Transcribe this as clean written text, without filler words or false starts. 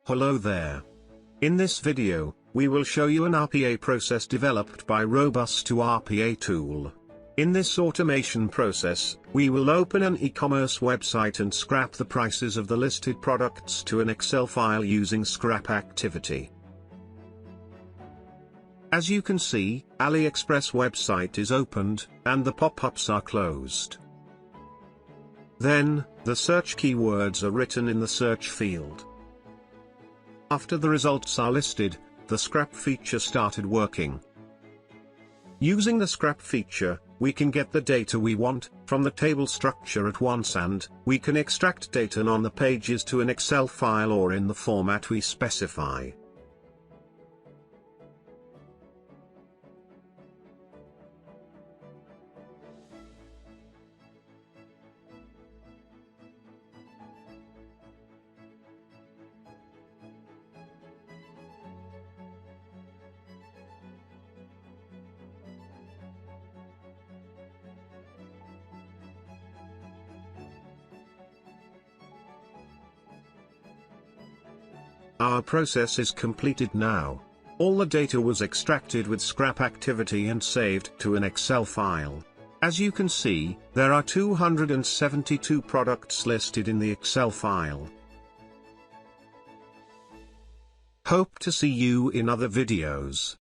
Hello there. In this video, we will show you an RPA process developed by Robusta RPA tool. In this automation process, we will open an e-commerce website and scrap the prices of the listed products to an Excel file using scrap activity. As you can see, AliExpress website is opened, and the pop-ups are closed. Then, the search keywords are written in the search field. After the results are listed, the scrap feature started working. Using the scrap feature, we can get the data we want from the table structure at once, and we can extract data on the pages to an Excel file or in the format we specify. Our process is completed now. All the data was extracted with scrap activity and saved to an Excel file. As you can see, there are 272 products listed in the Excel file. Hope to see you in other videos.